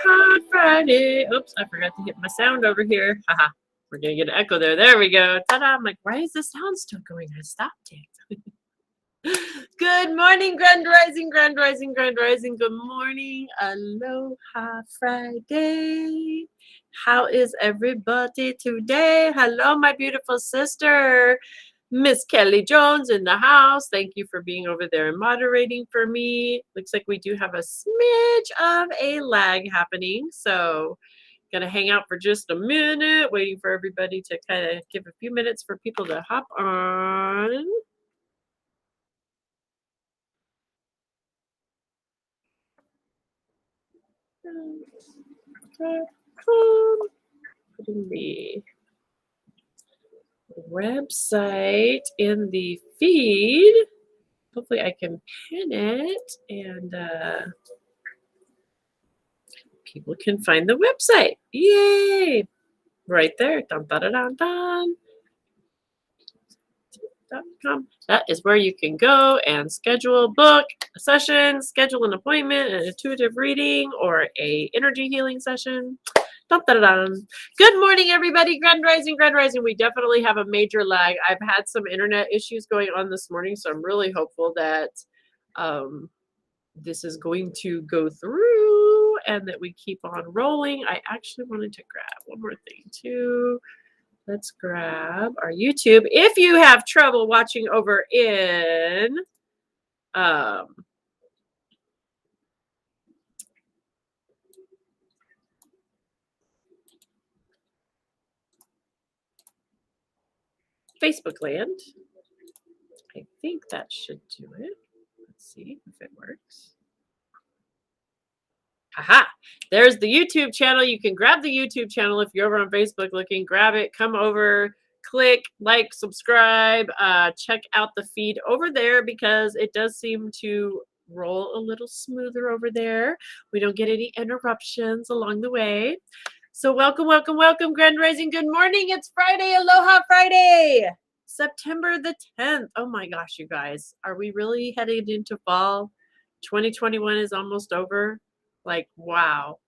Aloha Friday. Oops, I forgot to hit my sound over here. Haha, we're going to get an echo there. There we go. Ta-da. I'm like, why is the sound still going? I stopped it. Good morning, Grand Rising, Grand Rising, Grand Rising. Good morning. Aloha Friday. How is everybody today? Hello, my beautiful sister. Miss Kelly Jones in the house. Thank you for being over there and moderating for me. Looks like we do have a smidge of a lag happening. So gonna hang out for just a minute, waiting for everybody to kind of give a few minutes for people to hop on. Putting the website in the feed. Hopefully I can pin it and people can find the website. Yay! Right there. Dun, dun, dun, dun, dun. That is where you can go and schedule, book a session, schedule an appointment, an intuitive reading, or a energy healing session. Dun, dun, dun. Good morning, everybody. Grand Rising, Grand Rising. We definitely have a major lag. I've had some internet issues going on this morning, so I'm really hopeful that this is going to go through and that we keep on rolling. I actually wanted to grab one more thing too. Let's grab our YouTube. If you have trouble watching over in Facebook land, I think that should do it. Let's see if it works. Aha, there's the YouTube channel. You can grab the YouTube channel if you're over on Facebook looking, grab it, come over, click, like, subscribe, check out the feed over there because it does seem to roll a little smoother over there. We don't get any interruptions along the way. So welcome, welcome, welcome, Grand Rising. Good morning. It's Friday. Aloha Friday. September the 10th. Oh my gosh, you guys. Are we really headed into fall? 2021 is almost over. Like, wow.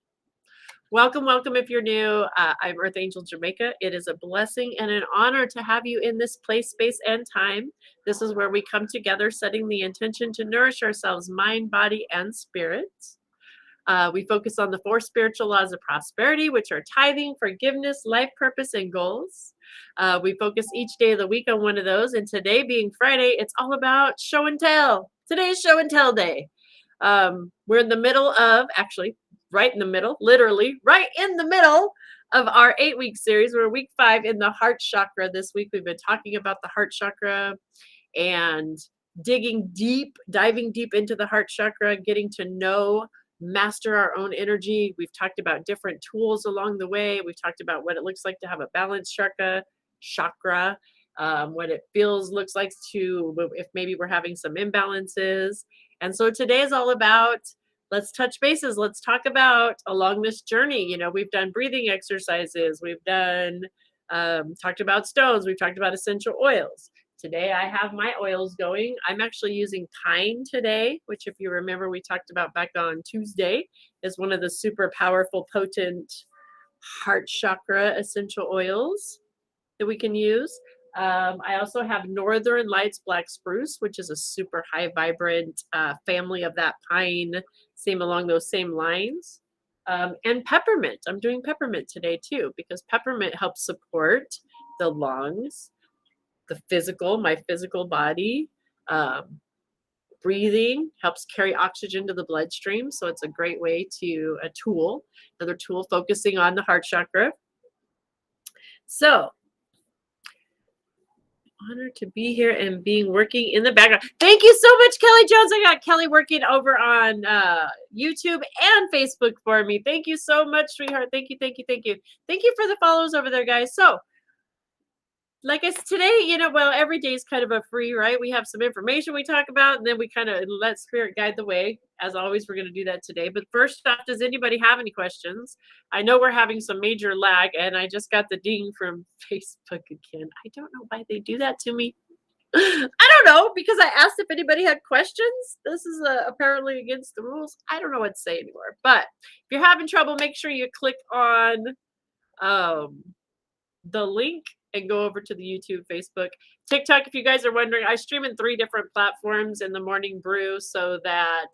Welcome, welcome if you're new. I'm Earth Angel Jamaica. It is a blessing and an honor to have you in this place, space, and time. This is where we come together, setting the intention to nourish ourselves, mind, body, and spirit. We focus on the 4 spiritual laws of prosperity, which are tithing, forgiveness, life purpose, and goals. We focus each day of the week on one of those. And today being Friday, it's all about show and tell. Today's show and tell day. We're in the middle of, actually, right in the middle, literally, right in the middle of our 8-week series. We're week 5 in the heart chakra. This week we've been talking about the heart chakra and diving deep into the heart chakra, getting to know, master our own energy. We've talked about different tools along the way. We've talked about what it looks like to have a balanced chakra, what it looks like to, if maybe we're having some imbalances. And so today is all about, let's touch bases. Let's talk about along this journey. You know, we've done breathing exercises. We've done, talked about stones. We've talked about essential oils. Today I have my oils going. I'm actually using pine today, which if you remember we talked about back on Tuesday, is one of the super powerful, potent heart chakra essential oils that we can use. I also have Northern Lights Black Spruce, which is a super high vibrant family of that pine, same along those same lines. And peppermint. I'm doing peppermint today too, because peppermint helps support the lungs, my physical body. Breathing helps carry oxygen to the bloodstream. So it's a great way another tool focusing on the heart chakra. So honored to be here and working in the background. Thank you so much, Kelly Jones. I got Kelly working over on YouTube and Facebook for me. Thank you so much, sweetheart. Thank you, thank you, thank you. Thank you for the follows over there, guys. So like I said today, well, every day is kind of a free, right? We have some information we talk about, and then we kind of let spirit guide the way. As always, we're going to do that today. But first off, does anybody have any questions? I know we're having some major lag, and I just got the ding from Facebook again. I don't know why they do that to me. I don't know because I asked if anybody had questions. This is apparently against the rules. I don't know what to say anymore. But if you're having trouble, make sure you click on um, the link and go over to the YouTube, Facebook, TikTok. If you guys are wondering, I stream in 3 different platforms in the morning brew so that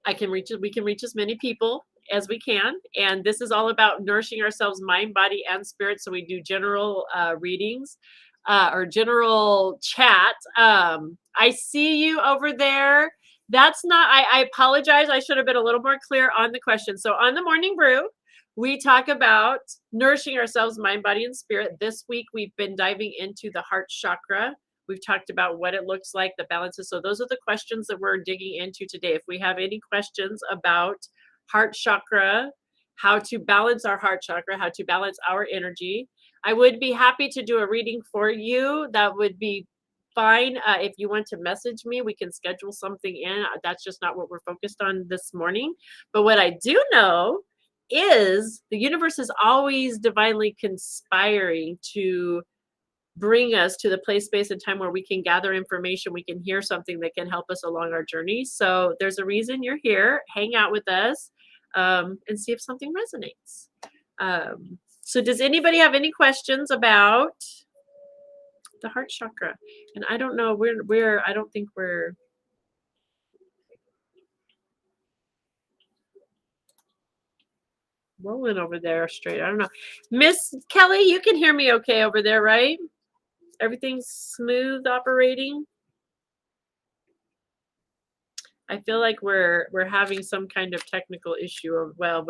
we can reach as many people as we can. And this is all about nourishing ourselves, mind, body, and spirit. So we do general readings or general chat. I see you over there. That's not, I apologize. I should have been a little more clear on the question. So on the morning brew, we talk about nourishing ourselves, mind, body, and spirit. This week, we've been diving into the heart chakra. We've talked about what it looks like, the balances. So those are the questions that we're digging into today. If we have any questions about heart chakra, how to balance our heart chakra, how to balance our energy, I would be happy to do a reading for you. That would be fine. If you want to message me, we can schedule something in. That's just not what we're focused on this morning. But what I do know is the universe is always divinely conspiring to bring us to the place, space, and time where we can gather information, we can hear something that can help us along our journey. So there's a reason you're here. Hang out with us and see if something resonates. So does anybody have any questions about the heart chakra? And I don't know, I don't think we're rolling over there straight. I don't know. Miss Kelly, you can hear me okay over there, right? Everything's smooth operating. I feel like we're having some kind of technical issue. Well,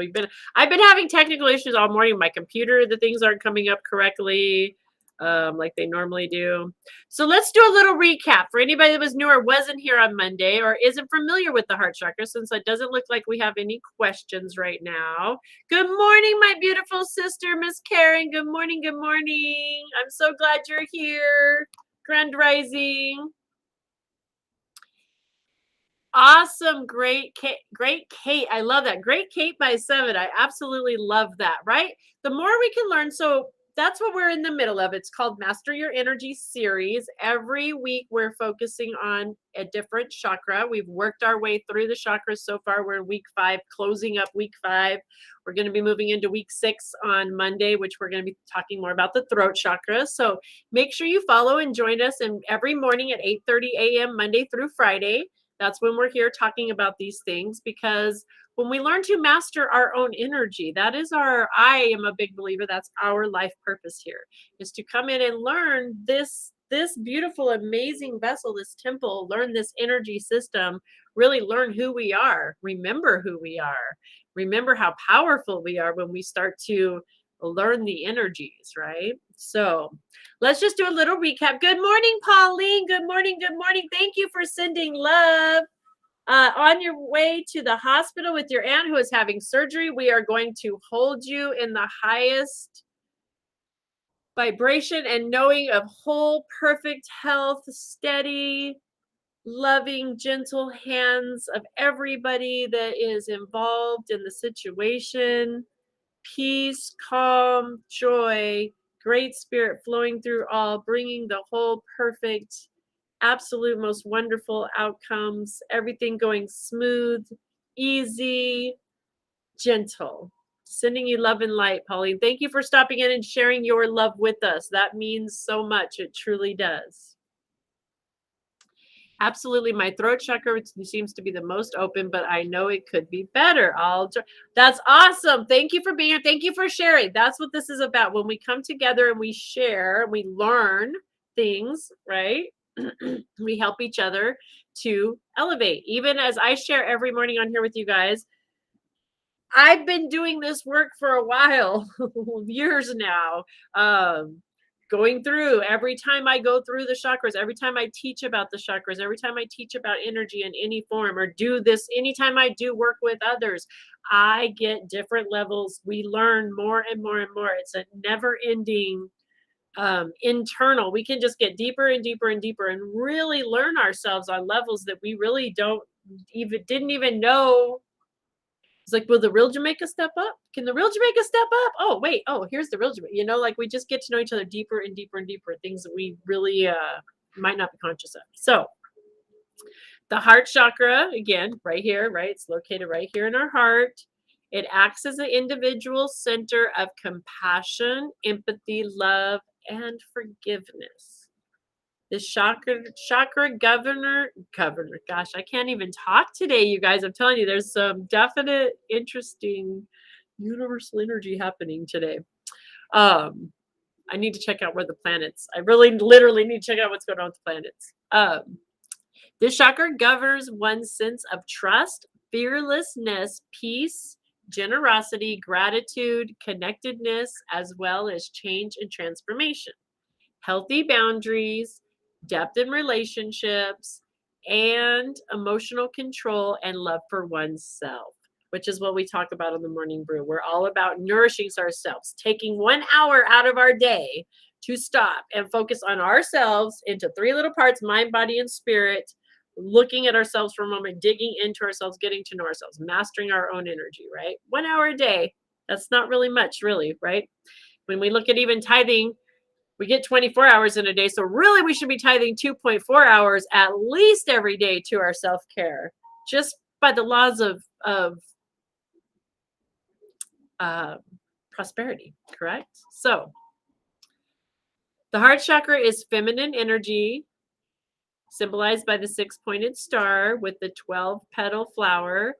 I've been having technical issues all morning. My computer, the things aren't coming up correctly, like they normally do. So let's do a little recap for anybody that was new or wasn't here on Monday or isn't familiar with the heart chakra, since it doesn't look like we have any questions right now. Good morning, my beautiful sister, Miss Karen. Good morning, good morning. I'm so glad you're here. Grand Rising. Awesome. Great Kate. Great Kate. I love that. Great Kate by 7. I absolutely love that, right? The more we can learn. So that's what we're in the middle of. It's called Master Your Energy series. Every week we're focusing on a different chakra. We've worked our way through the chakras so far. We're in week 5, closing up week 5. We're going to be moving into week 6 on Monday, which we're going to be talking more about the throat chakra. So make sure you follow and join us and every morning at 8:30 a.m. Monday through Friday. That's when we're here talking about these things, because when we learn to master our own energy, that is I am a big believer, that's our life purpose here, is to come in and learn this beautiful, amazing vessel, this temple, learn this energy system, really learn who we are, remember who we are, remember how powerful we are when we start to learn the energies, right? So let's just do a little recap. Good morning, Pauline. Good morning. Good morning. Thank you for sending love. On your way to the hospital with your aunt who is having surgery, we are going to hold you in the highest vibration and knowing of whole, perfect health, steady, loving, gentle hands of everybody that is involved in the situation. Peace, calm, joy, great spirit flowing through all, bringing the whole perfect, absolute, most wonderful outcomes, everything going smooth, easy, gentle. Sending you love and light, Pauline. Thank you for stopping in and sharing your love with us. That means so much. It truly does. Absolutely. My throat chakra seems to be the most open, but I know it could be better. That's awesome. Thank you for being here. Thank you for sharing. That's what this is about. When we come together and we share, we learn things, right? We help each other to elevate. Even as I share every morning on here with you guys, I've been doing this work for a while, years now. Going through every time I go through the chakras, every time I teach about the chakras, every time I teach about energy in any form, or do this anytime I do work with others, I get different levels. We learn more and more and more. It's a never ending internal. We can just get deeper and deeper and deeper and really learn ourselves on levels that we really didn't even know It's like, will the real Jamaica step up? Can the real Jamaica step up? Oh, wait. Oh, here's the real Jamaica. Like we just get to know each other deeper and deeper and deeper, things that we really might not be conscious of. So the heart chakra, again, right here, right? It's located right here in our heart. It acts as an individual center of compassion, empathy, love, and forgiveness. The chakra governor. Gosh, I can't even talk today, you guys. I'm telling you, there's some definite interesting universal energy happening today. I need to check out where the planets. I really literally need to check out what's going on with the planets. This chakra governs one's sense of trust, fearlessness, peace, generosity, gratitude, connectedness, as well as change and transformation, healthy boundaries, depth in relationships, and emotional control and love for oneself, which is what we talk about on the Morning Brew. We're all about nourishing ourselves, taking 1 hour out of our day to stop and focus on ourselves into 3 little parts: mind, body, and spirit. Looking at ourselves for a moment, digging into ourselves, getting to know ourselves, mastering our own energy, right? 1 hour a day. That's not really much, really, right? When we look at even tithing, we get 24 hours in a day. So really we should be tithing 2.4 hours at least every day to our self-care, just by the laws of uh, prosperity, correct? So the heart chakra is feminine energy, symbolized by the 6-pointed star with the 12-petal flower,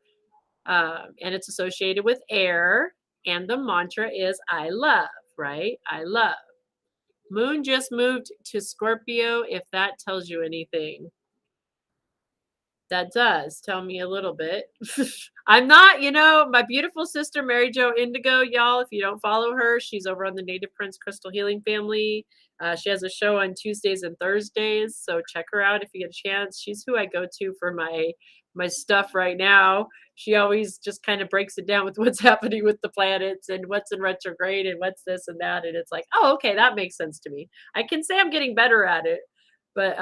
and it's associated with air. And the mantra is I love, right? I love. Moon just moved to Scorpio, if that tells you anything. That does tell me a little bit. I'm not, my beautiful sister, Mary Jo Indigo, y'all. If you don't follow her, she's over on the Native Prince Crystal Healing Family. She has a show on Tuesdays and Thursdays, so check her out if you get a chance. She's who I go to for my stuff right now. She always just kind of breaks it down with what's happening with the planets and what's in retrograde and what's this and that. And it's like, oh, okay, that makes sense to me. I can say I'm getting better at it, but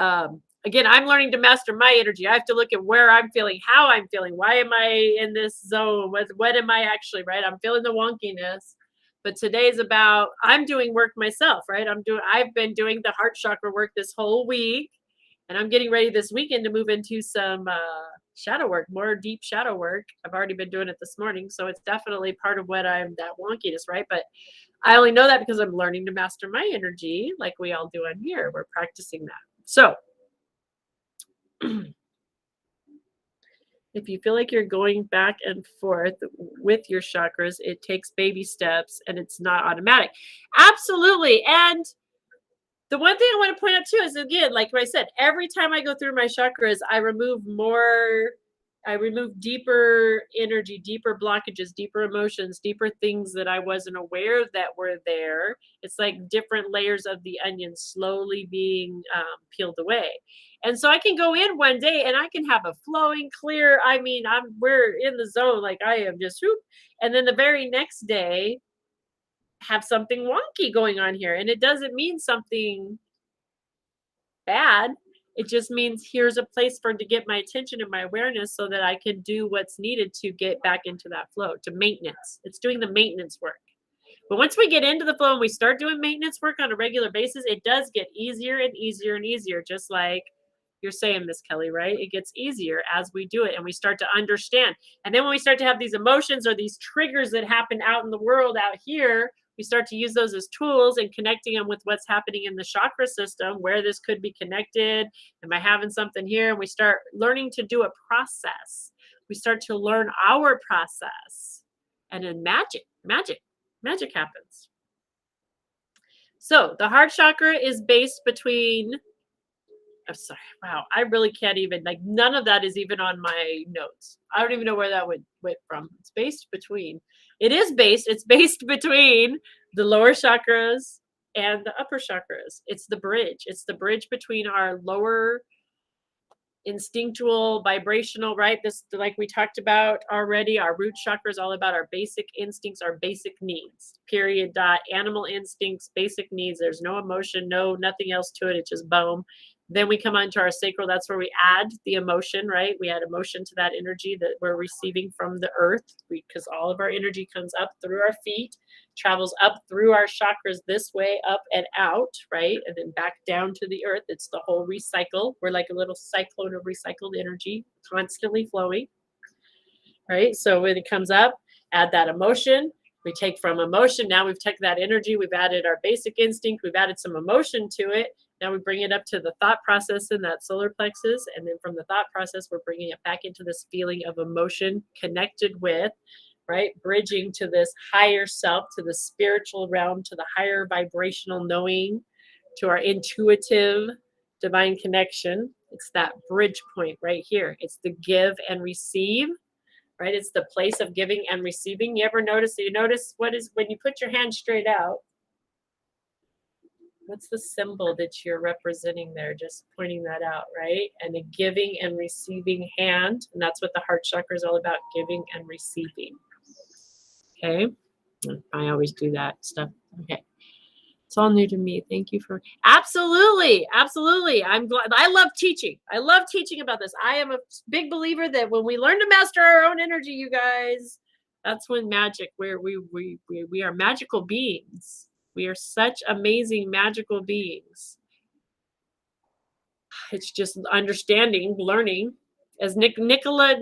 again, I'm learning to master my energy. I have to look at where I'm feeling, how I'm feeling. Why am I in this zone? What am I actually, right? I'm feeling the wonkiness. But today's about I'm doing work myself, right? I've been doing the heart chakra work this whole week. And I'm getting ready this weekend to move into some shadow work, more deep shadow work. I've already been doing it this morning. So it's definitely part of what I'm that wonkiness, right? But I only know that because I'm learning to master my energy like we all do on here. We're practicing that. So if you feel like you're going back and forth with your chakras, it takes baby steps and it's not automatic. Absolutely. And the one thing I want to point out too is, again, like I said, every time I go through my chakras, I remove deeper energy, deeper blockages, deeper emotions, deeper things that I wasn't aware that were there. It's like different layers of the onion slowly being peeled away. And so I can go in one day and I can have a flowing, clear, we're in the zone, like I am just whoop. And then the very next day, have something wonky going on here. And it doesn't mean something bad. It just means here's a place for it to get my attention and my awareness so that I can do what's needed to get back into that flow, to maintenance. It's doing the maintenance work. But once we get into the flow and we start doing maintenance work on a regular basis, it does get easier and easier and easier, just like you're saying, Miss Kelly, right? It gets easier as we do it and we start to understand. And then when we start to have these emotions or these triggers that happen out in the world out here, we start to use those as tools and connecting them with what's happening in the chakra system, where this could be connected. Am I having something here? And we start learning to do a process. We start to learn our process. And then magic happens. So the heart chakra is based between, I'm sorry, wow, I really can't even, like, none of that is even on my notes. I don't even know where that went from. It's based between the lower chakras and the upper chakras. It's the bridge. It's the bridge between our lower instinctual, vibrational, right? This, like we talked about already, our root chakra is all about our basic instincts, our basic needs, period, dot. Animal instincts, basic needs. There's no emotion, nothing else to it. It's just boom. Then we come onto our sacral. That's where we add the emotion, right? We add emotion to that energy that we're receiving from the earth, because all of our energy comes up through our feet, travels up through our chakras this way, up and out, right? And then back down to the earth. It's the whole recycle. We're like a little cyclone of recycled energy constantly flowing, right? So when it comes up, add that emotion. We take from emotion. Now we've taken that energy. We've added our basic instinct. We've added some emotion to it. Now we bring it up to the thought process in that solar plexus. And then from the thought process, we're bringing it back into this feeling of emotion connected with, right? Bridging to this higher self, to the spiritual realm, to the higher vibrational knowing, to our intuitive divine connection. It's that bridge point right here. It's the give and receive, right? It's the place of giving and receiving. You ever notice? You notice what is when you put your hand straight out? What's the symbol that you're representing there? Just pointing that out, right? And a giving and receiving hand. And that's what the heart chakra is all about, giving and receiving. Okay. I always do that stuff. Okay. It's all new to me. Thank you for absolutely, absolutely. I'm glad. I love teaching. I love teaching about this. I am a big believer that when we learn to master our own energy, you guys, that's when magic. Where we are magical beings. We are such amazing magical beings. It's just understanding, learning. As Nikola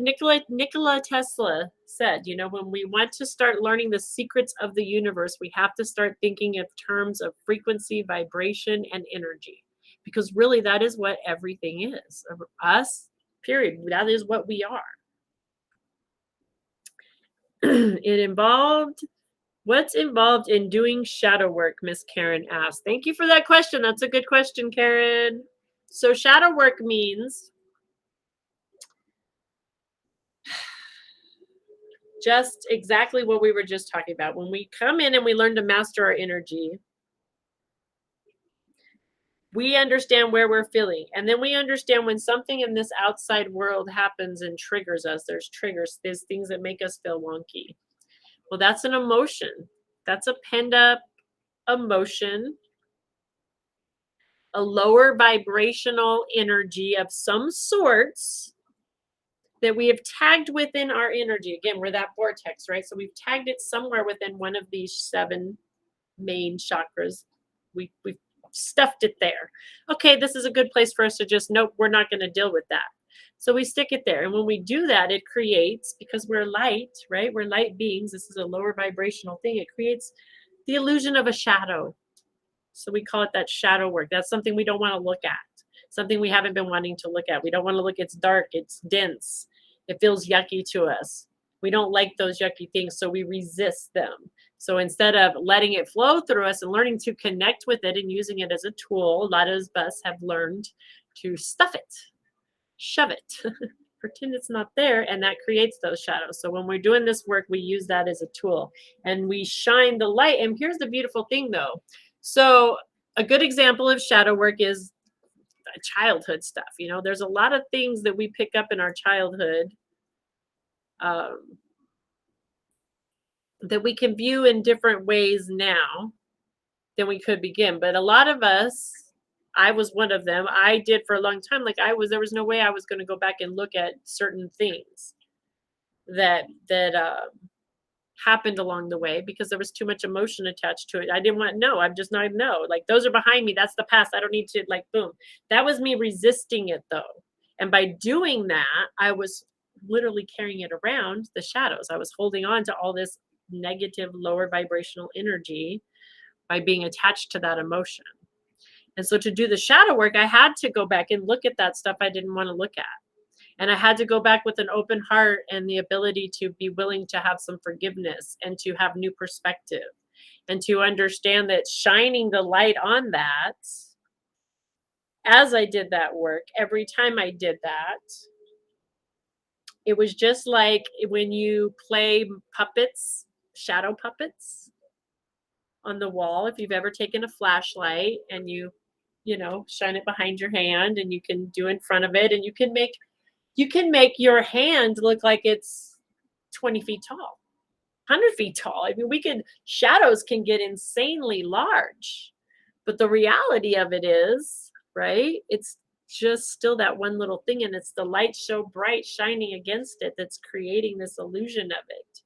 Tesla said, you know, when we want to start learning the secrets of the universe, we have to start thinking of terms of frequency, vibration, and energy. Because really that is what everything is. Us, period. That is what we are. It involved What's involved in doing shadow work? Miss Karen asked. Thank you for that question. That's a good question, Karen. So shadow work means just exactly what we were just talking about. When we come in and we learn to master our energy, we understand where we're feeling. And then we understand when something in this outside world happens and triggers us. There's triggers, there's things that make us feel wonky. Well, that's an emotion. That's a pent up emotion, a lower vibrational energy of some sorts that we have tagged within our energy. Again, we're that vortex, right? So we've tagged it somewhere within one of these 7 main chakras. We've stuffed it there. Okay, this is a good place for us to just, nope, we're not going to deal with that. So we stick it there. And when we do that, it creates, because we're light, right? We're light beings. This is a lower vibrational thing. It creates the illusion of a shadow. So we call it that shadow work. That's something we don't want to look at. Something we haven't been wanting to look at. We don't want to look, it's dark, it's dense. It feels yucky to us. We don't like those yucky things, so we resist them. So instead of letting it flow through us and learning to connect with it and using it as a tool, a lot of us have learned to stuff it, shove it, pretend it's not there, and that creates those shadows. So when we're doing this work, we use that as a tool and we shine the light. And here's the beautiful thing though. So a good example of shadow work is childhood stuff. You know, there's a lot of things that we pick up in our childhood that we can view in different ways now than we could begin. But a lot of us, I was one of them. I did for a long time. Like there was no way I was going to go back and look at certain things that happened along the way because there was too much emotion attached to it. I didn't want, no, I'm just not, no, like those are behind me. That's the past. I don't need to, like, boom. That was me resisting it though. And by doing that, I was literally carrying it around, the shadows. I was holding on to all this negative, lower vibrational energy by being attached to that emotion. And so to do the shadow work, I had to go back and look at that stuff I didn't want to look at. And I had to go back with an open heart and the ability to be willing to have some forgiveness and to have new perspective and to understand that shining the light on that, as I did that work, every time I did that, it was just like when you play puppets, shadow puppets on the wall. If you've ever taken a flashlight and you know, shine it behind your hand and you can do in front of it and you can make your hand look like it's 20 feet tall, 100 feet tall. I mean, shadows can get insanely large, but the reality of it is, right? just still that one little thing, and it's the light so bright shining against it that's creating this illusion of it,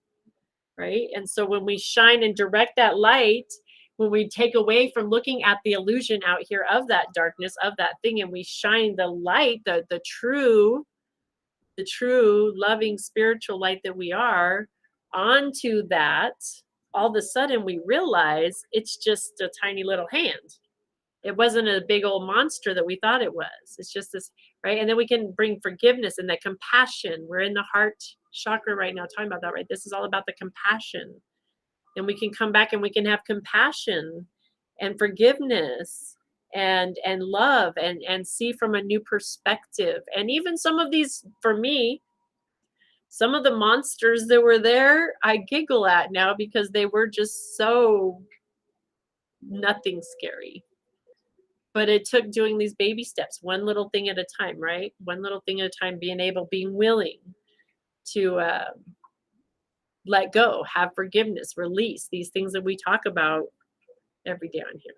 right? And so when we shine and direct that light, when we take away from looking at the illusion out here of that darkness of that thing, and we shine the light, the true loving spiritual light that we are onto that, all of a sudden we realize it's just a tiny little hand. It wasn't a big old monster that we thought it was. It's just this, right? And then we can bring forgiveness and that compassion. We're in the heart chakra right now talking about that, right? This is all about the compassion. And we can come back and we can have compassion and forgiveness and love and see from a new perspective. And even some of these, for me, some of the monsters that were there, I giggle at now because they were just so nothing scary. But it took doing these baby steps, one little thing at a time, right? One little thing at a time, being willing to let go, have forgiveness, release these things that we talk about every day on here.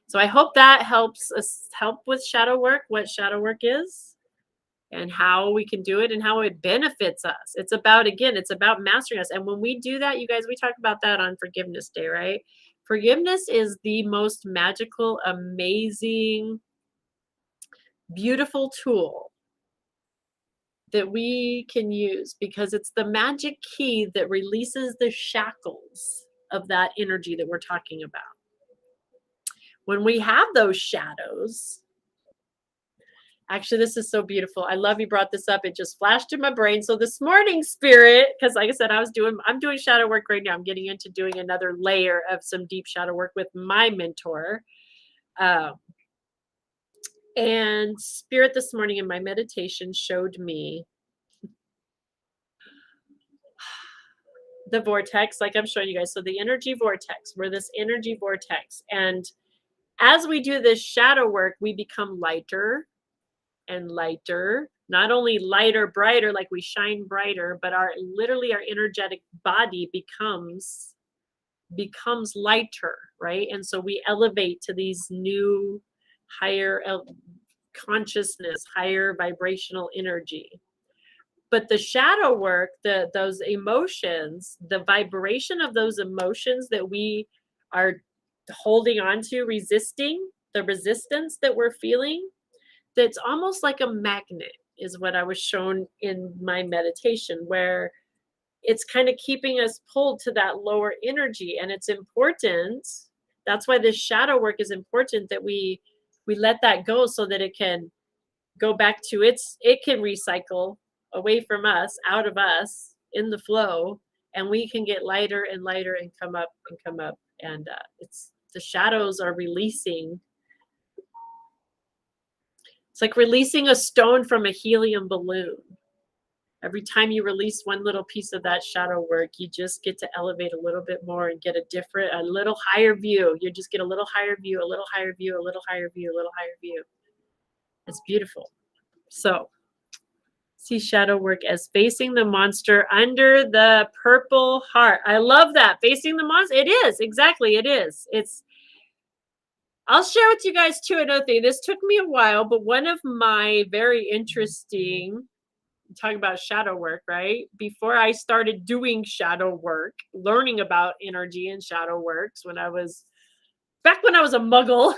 So I hope that helps us help with shadow work, what shadow work is and how we can do it and how it benefits us. It's about, again, it's about mastering us. And when we do that, you guys, we talk about that on Forgiveness Day, right? Forgiveness is the most magical, amazing, beautiful tool that we can use because it's the magic key that releases the shackles of that energy that we're talking about. When we have those shadows, actually, this is so beautiful. I love you brought this up. It just flashed in my brain. So this morning, Spirit, because like I said, I'm doing shadow work right now. I'm getting into doing another layer of some deep shadow work with my mentor. And Spirit this morning in my meditation showed me the vortex, like I'm showing you guys. So the energy vortex, we're this energy vortex. And as we do this shadow work, we become lighter and lighter, not only lighter, brighter, like we shine brighter, but our energetic body becomes lighter, right? And so we elevate to these new higher consciousness, higher vibrational energy. But the shadow work, those emotions, the vibration of those emotions that we are holding on to, resisting, the resistance that we're feeling, that's almost like a magnet is what I was shown in my meditation, where it's kind of keeping us pulled to that lower energy. And it's important. That's why this shadow work is important, that we let that go so that it can go back to it can recycle away from us, out of us, in the flow, and we can get lighter and lighter and come up and come up. And it's the shadows are releasing. It's like releasing a stone from a helium balloon. Every time you release one little piece of that shadow work, you just get to elevate a little bit more and get a little higher view. You just get a little higher view, a little higher view, a little higher view, a little higher view. It's beautiful. So see shadow work as facing the monster under the purple heart. I love that. Facing the monster. It is. Exactly. It is. I'll share with you guys too another thing. This took me a while, but one of my very interesting, talking about shadow work, right? Before I started doing shadow work, learning about energy and shadow works when I was a muggle,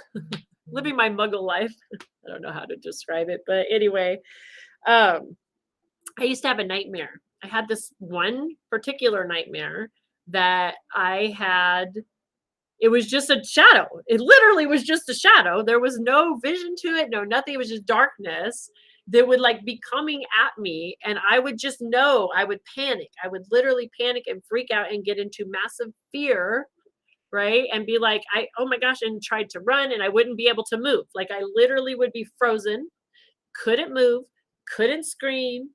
living my muggle life. I don't know how to describe it, but anyway, I used to have a nightmare. I had this one particular nightmare that it was just a shadow. It literally was just a shadow. There was no vision to it, no nothing. It was just darkness that would like be coming at me. And I would just know, I would panic. I would literally panic and freak out and get into massive fear, right? And be like, oh my gosh, and tried to run and I wouldn't be able to move. Like I literally would be frozen, couldn't move, couldn't scream,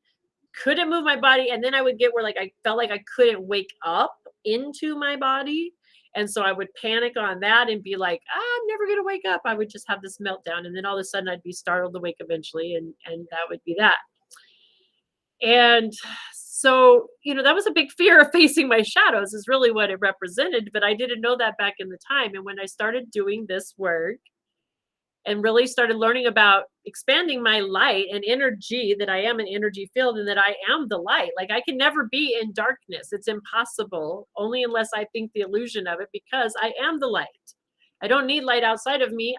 couldn't move my body. And then I would get where like I felt like I couldn't wake up into my body. And so I would panic on that and be like, I'm never going to wake up. I would just have this meltdown. And then all of a sudden I'd be startled awake eventually. And that would be that. And so, that was a big fear of facing my shadows is really what it represented. But I didn't know that back in the time. And when I started doing this work and really started learning about expanding my light and energy, that I am an energy field and that I am the light. Like I can never be in darkness. It's impossible, only unless I think the illusion of it, because I am the light. I don't need light outside of me.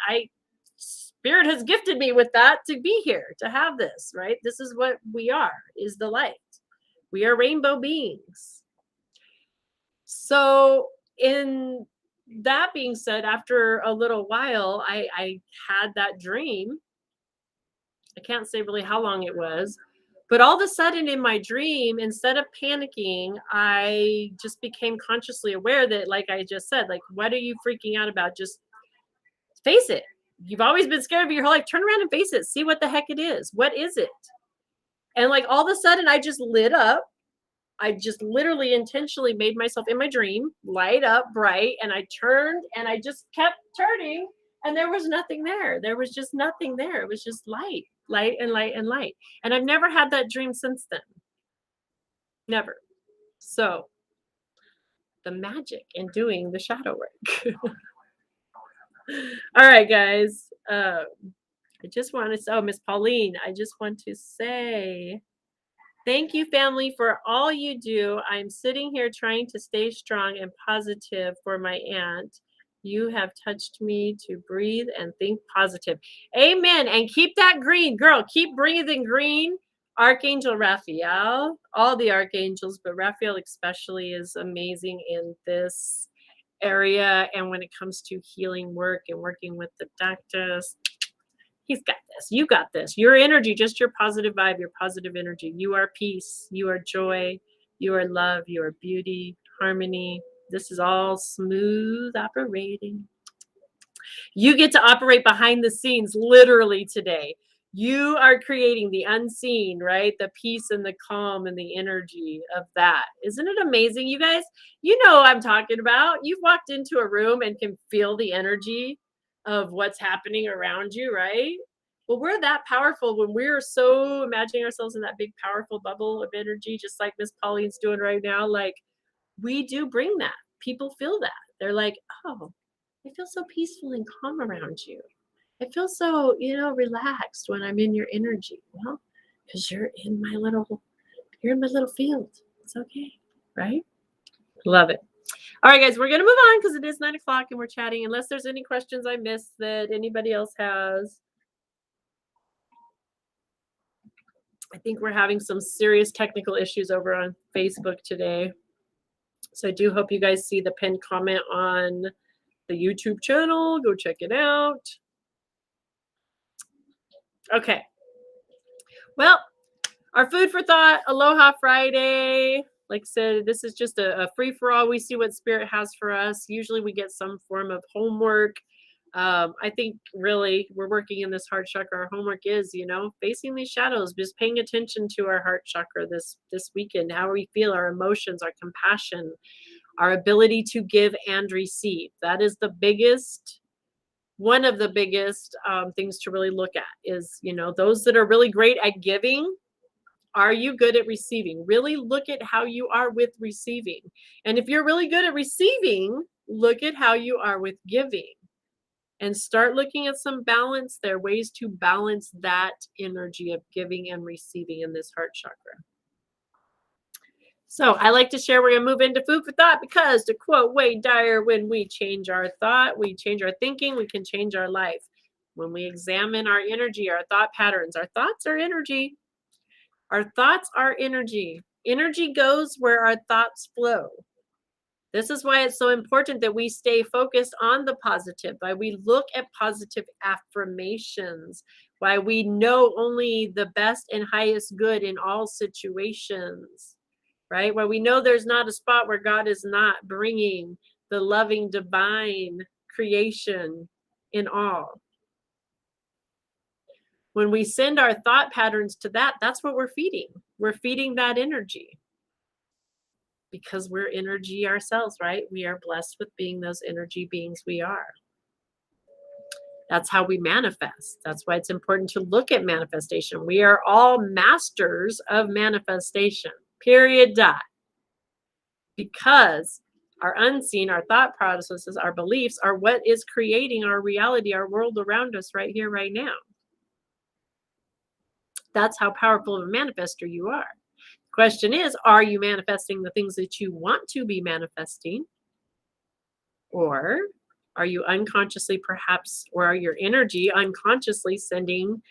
Spirit has gifted me with that to be here, to have this, right? This is what we are, is the light. We are rainbow beings. So in that being said, after a little while, I had that dream. I can't say really how long it was, but all of a sudden in my dream, instead of panicking, I just became consciously aware that, like I just said, like, what are you freaking out about? Just face it. You've always been scared of your whole life. Turn around and face it. See what the heck it is. What is it? And like all of a sudden, I just lit up. I just literally intentionally made myself in my dream light up bright, and I turned and I just kept turning, and there was nothing there. There was just nothing there. It was just light, light and light and light. And I've never had that dream since then. Never. So the magic in doing the shadow work. All right, guys. I just want to say, oh, Miss Pauline, I just want to say thank you, family, for all you do. I'm sitting here trying to stay strong and positive for my aunt. You have touched me to breathe and think positive. Amen. And keep that green, girl. Keep breathing green. Archangel Raphael, all the archangels, but Raphael especially is amazing in this area. And when it comes to healing work and working with the doctors, he's got this. You got this. Your energy, just your positive vibe, your positive energy. You are peace. You are joy. You are love. You are beauty, harmony. This is all smooth operating. You get to operate behind the scenes literally today. You are creating the unseen, right? The peace and the calm and the energy of that. Isn't it amazing, you guys? You know what I'm talking about. You've walked into a room and can feel the energy of what's happening around you, right? Well, we're that powerful when we're so imagining ourselves in that big, powerful bubble of energy, just like Miss Pauline's doing right now. Like, we do bring that. People feel that. They're like, oh, I feel so peaceful and calm around you. I feel so, relaxed when I'm in your energy. Well, because you're in my little field. It's okay, right? Love it. All right, guys, we're gonna move on because it is 9 o'clock and we're chatting. Unless there's any questions I missed that anybody else has. I think we're having some serious technical issues over on Facebook today. So I do hope you guys see the pinned comment on the YouTube channel. Go check it out. Okay. Well, our food for thought, Aloha Friday. Like I said, this is just a free for all. We see what Spirit has for us. Usually we get some form of homework. I think really we're working in this heart chakra. Our homework is, facing these shadows, just paying attention to our heart chakra this weekend, how we feel, our emotions, our compassion, our ability to give and receive. That is one of the biggest things to really look at is, those that are really great at giving. Are you good at receiving? Really look at how you are with receiving. And if you're really good at receiving, look at how you are with giving. And start looking at some balance there, ways to balance that energy of giving and receiving in this heart chakra. So I like to share, we're going to move into food for thought because, to quote Wayne Dyer, when we change our thought, we change our thinking, we can change our life. When we examine our energy, our thought patterns, our thoughts are energy. Our thoughts are energy. Energy goes where our thoughts flow. This is why it's so important that we stay focused on the positive, why we look at positive affirmations, why we know only the best and highest good in all situations, right? Why we know there's not a spot where God is not bringing the loving divine creation in all. When we send our thought patterns to that, that's what we're feeding. We're feeding that energy. Because we're energy ourselves, right? We are blessed with being those energy beings we are. That's how we manifest. That's why it's important to look at manifestation. We are all masters of manifestation, period, dot. Because Our unseen, our thought processes, our beliefs are what is creating our reality, our world around us right here, right now. That's how powerful of a manifester you are. Question is, are you manifesting the things that you want to be manifesting? Or are you unconsciously perhaps, or are your energy unconsciously sending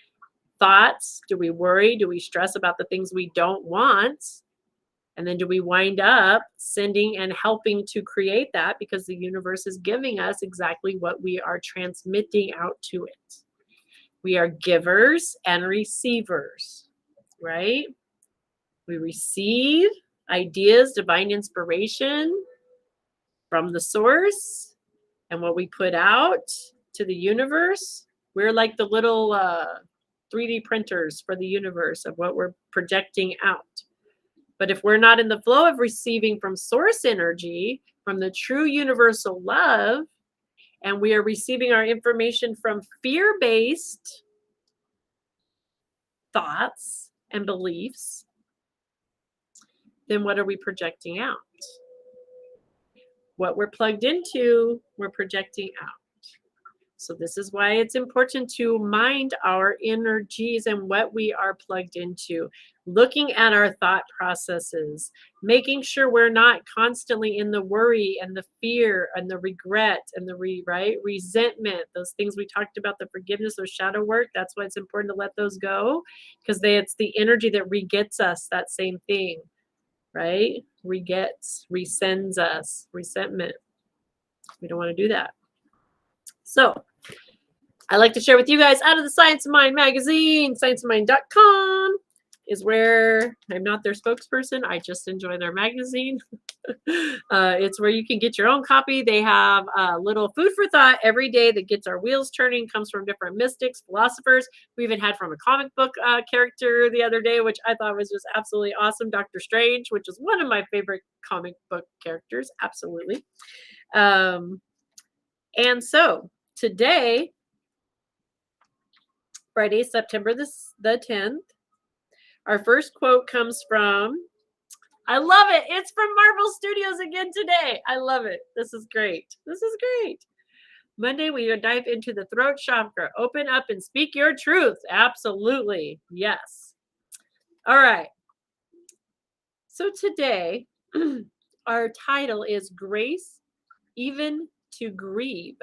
thoughts? Do we worry? Do we stress about the things we don't want? And then do we wind up sending and helping to create that because the universe is giving us exactly what we are transmitting out to it? We are givers and receivers, right? We receive ideas, divine inspiration from the source, and what we put out to the universe, we're like the little 3D printers for the universe of what we're projecting out. But if we're not in the flow of receiving from source energy, from the true universal love, and we are receiving our information from fear-based thoughts and beliefs, then what are we projecting out? What we're plugged into, we're projecting out. So this is why it's important to mind our energies and what we are plugged into, looking at our thought processes, making sure we're not constantly in the worry and the fear and the regret and the resentment, those things we talked about, the forgiveness, those shadow work. That's why it's important to let those go, because it's the energy that regets us, that same thing, right? Regets, resends us, resentment. We don't want to do that. So I like to share with you guys out of the Science of Mind magazine. Scienceofmind.com is where I'm not their spokesperson. I just enjoy their magazine. It's where you can get your own copy. They have a little food for thought every day that gets our wheels turning, comes from different mystics, philosophers. We even had from a comic book character the other day, which I thought was just absolutely awesome. Dr. Strange, which is one of my favorite comic book characters. Absolutely. And so today, Friday, September the 10th. Our first quote comes from, I love it. It's from Marvel Studios again today. I love it. This is great. This is great. Monday, we dive into the throat chakra. Open up and speak your truth. Absolutely. Yes. All right. So today, our title is Grace Even to Grieve.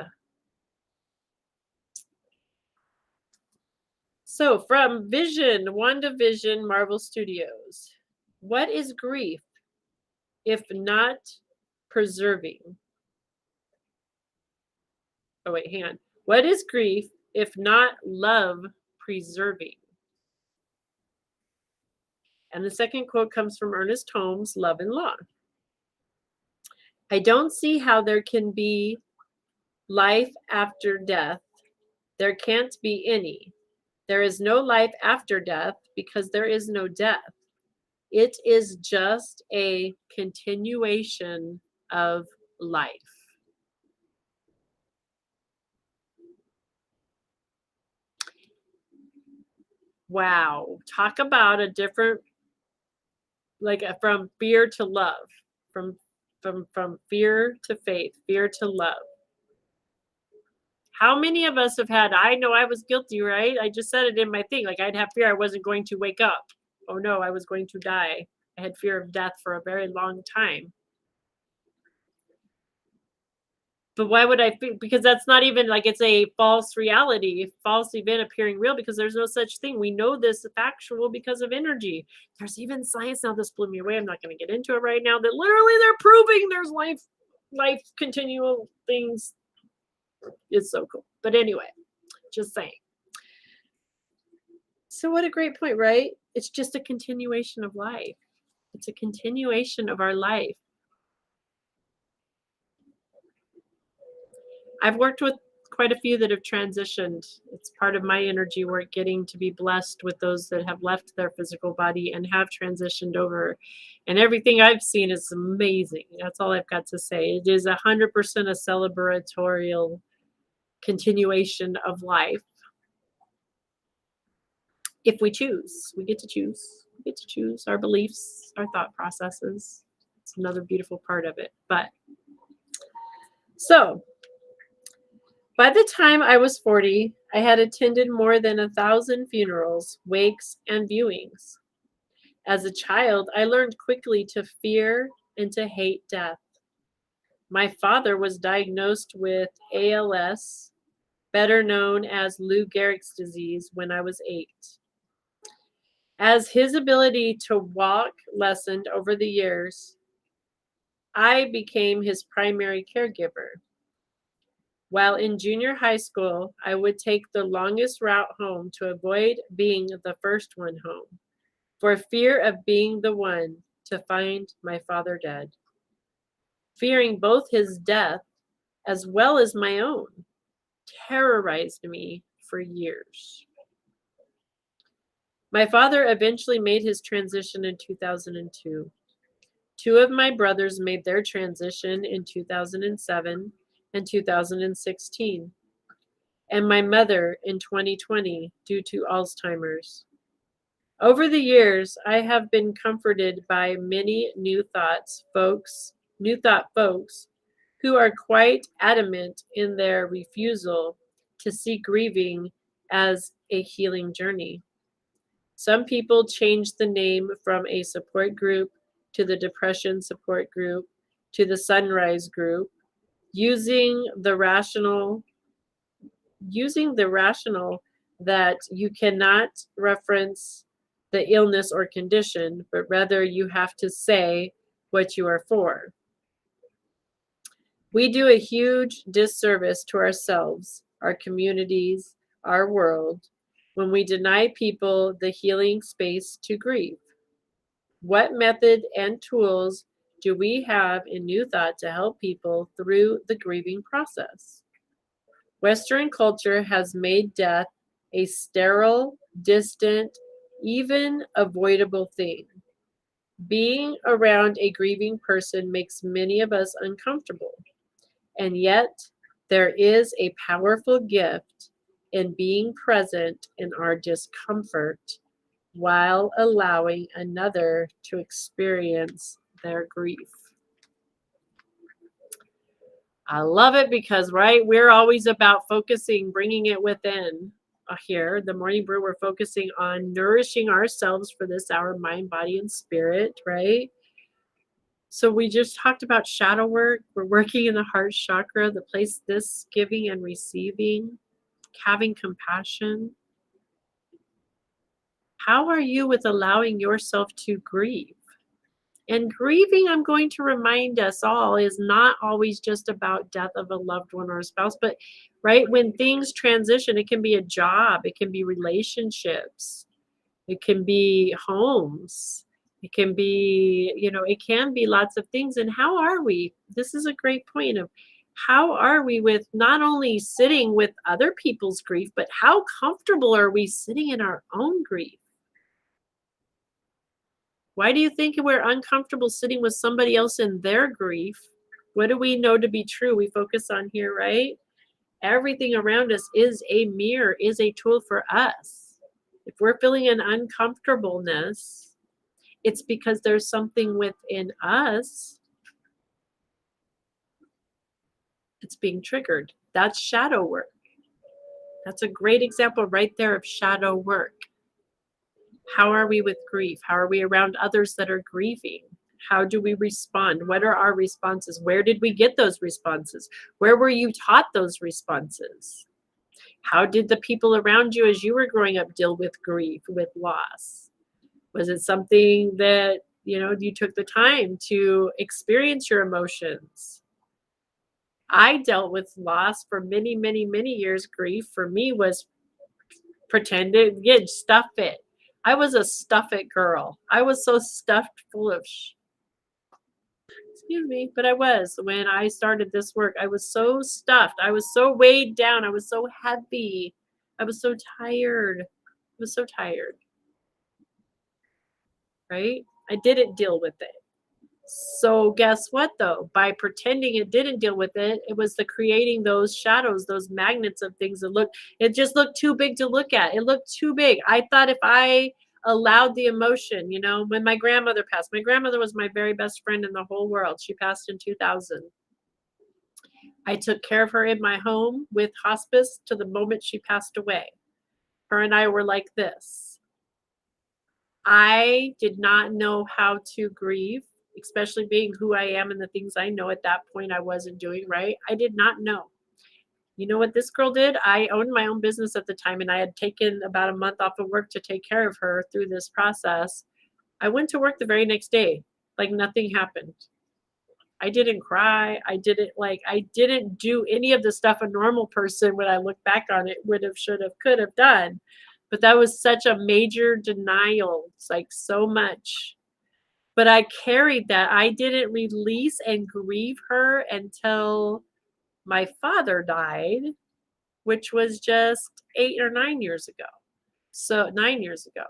So from WandaVision, Marvel Studios, what is grief if not preserving? Oh, wait, hang on. What is grief if not love preserving? And the second quote comes from Ernest Holmes, Love and Law. I don't see how there can be life after death. There can't be any. There is no life after death because there is no death. It is just a continuation of life. Wow. Talk about a different, like from fear to love, from fear to faith, fear to love. How many of us have had, I know I was guilty, right? I just said it in my thing. Like I'd have fear I wasn't going to wake up. Oh no, I was going to die. I had fear of death for a very long time. But why would I feel? Because that's not even like, it's a false reality, false event appearing real, because there's no such thing. We know this factual because of energy. There's even science now. This blew me away. I'm not going to get into it right now. That literally they're proving there's life continual things. It's so cool. But anyway, just saying. So what a great point, right? It's just a continuation of life. It's a continuation of our life. I've worked with quite a few that have transitioned. It's part of my energy work, getting to be blessed with those that have left their physical body and have transitioned over. And everything I've seen is amazing. That's all I've got to say. It is 100% a celebratorial continuation of life. If we choose, we get to choose. We get to choose our beliefs, our thought processes. It's another beautiful part of it. But So, by the time I was 40, I had attended more than 1,000 funerals, wakes, and viewings. As a child, I learned quickly to fear and to hate death. My father was diagnosed with ALS, better known as Lou Gehrig's disease, when I was 8. As his ability to walk lessened over the years, I became his primary caregiver. While in junior high school, I would take the longest route home to avoid being the first one home, for fear of being the one to find my father dead. Fearing both his death as well as my own terrorized me for years. My father eventually made his transition in 2002. Two of my brothers made their transition in 2007 and 2016, and my mother in 2020 due to Alzheimer's. Over the years, I have been comforted by many new thought folks who are quite adamant in their refusal to see grieving as a healing journey. Some people change the name from a support group to the depression support group to the sunrise group, using the rational that you cannot reference the illness or condition, but rather you have to say what you are for. We do a huge disservice to ourselves, our communities, our world, when we deny people the healing space to grieve. What method and tools do we have in New Thought to help people through the grieving process? Western culture has made death a sterile, distant, even avoidable thing. Being around a grieving person makes many of us uncomfortable. And yet, there is a powerful gift in being present in our discomfort while allowing another to experience their grief. I love it because, right, we're always about focusing, bringing it within. Here, the Morning Brew, we're focusing on nourishing ourselves for this hour, mind, body, and spirit, right? So we just talked about shadow work. We're working in the heart chakra, the place this giving and receiving, having compassion. How are you with allowing yourself to grieve? And grieving, I'm going to remind us all, is not always just about death of a loved one or a spouse, but right when things transition, it can be a job, it can be relationships, it can be homes, it can be, it can be lots of things. And how are we? This is a great point of how are we with not only sitting with other people's grief, but how comfortable are we sitting in our own grief? Why do you think we're uncomfortable sitting with somebody else in their grief? What do we know to be true? We focus on here, right? Everything around us is a mirror, is a tool for us. If we're feeling an uncomfortableness, it's because there's something within us that's being triggered. That's shadow work. That's a great example right there of shadow work. How are we with grief? How are we around others that are grieving? How do we respond? What are our responses? Where did we get those responses? Where were you taught those responses? How did the people around you as you were growing up deal with grief, with loss? Was it something that, you took the time to experience your emotions? I dealt with loss for many, many, many years. Grief for me was pretended, yeah, stuff it. I was a stuff it girl. I was so stuffed full of excuse me, but I was. When I started this work, I was so stuffed. I was so weighed down. I was so heavy. I was so tired. I was so tired, right? I didn't deal with it. So guess what though? By pretending it didn't deal with it, it was the creating those shadows, those magnets of things that it just looked too big to look at. It looked too big. I thought if I allowed the emotion, when my grandmother passed, my grandmother was my very best friend in the whole world. She passed in 2000. I took care of her in my home with hospice to the moment she passed away. Her and I were like this. I did not know how to grieve, especially being who I am and the things I know at that point I wasn't doing right. I did not know. You know what this girl did? I owned my own business at the time and I had taken about a month off of work to take care of her through this process. I went to work the very next day, like nothing happened. I didn't cry. I didn't do any of the stuff a normal person when I look back on it would have, should have, could have done. But that was such a major denial. It's like so much. But I carried that. I didn't release and grieve her until my father died, which was just 8 or 9 years ago. So 9 years ago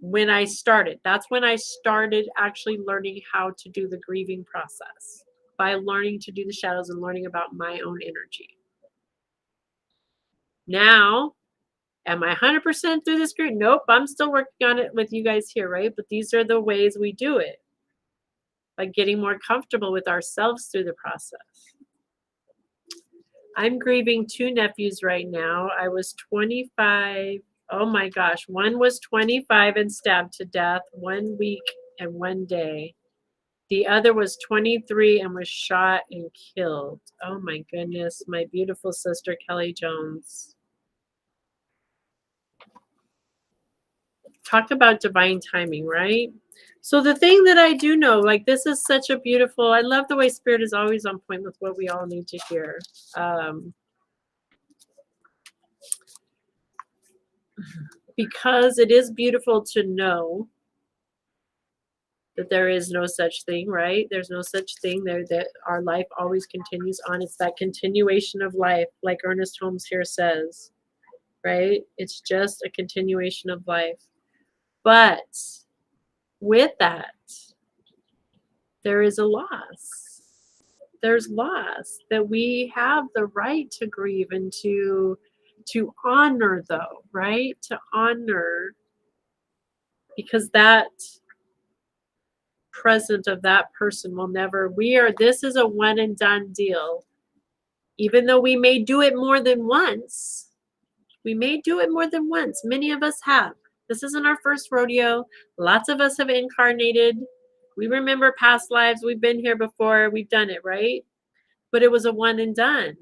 when I started. That's when I started actually learning how to do the grieving process by learning to do the shadows and learning about my own energy. Now, am I 100% through this group? Nope, I'm still working on it with you guys here, right? But these are the ways we do it by getting more comfortable with ourselves through the process. I'm grieving two nephews right now. I was 25. Oh my gosh. One was 25 and stabbed to death 1 week and 1 day. The other was 23 and was shot and killed. Oh my goodness. My beautiful sister, Kelly Jones. Talk about divine timing, right? So the thing that I do know, like this is such a beautiful, I love the way spirit is always on point with what we all need to hear. Because it is beautiful to know that there is no such thing, right? There's no such thing there, that our life always continues on. It's that continuation of life, like Ernest Holmes here says, right? It's just a continuation of life. But with that, there is a loss. There's loss that we have the right to grieve and to honor though, right? To honor, because that present of that person will never, this is a one and done deal. Even though we may do it more than once, many of us have. This isn't our first rodeo. Lots of us have incarnated. We remember past lives. We've been here before. We've done it, right? But it was a one and done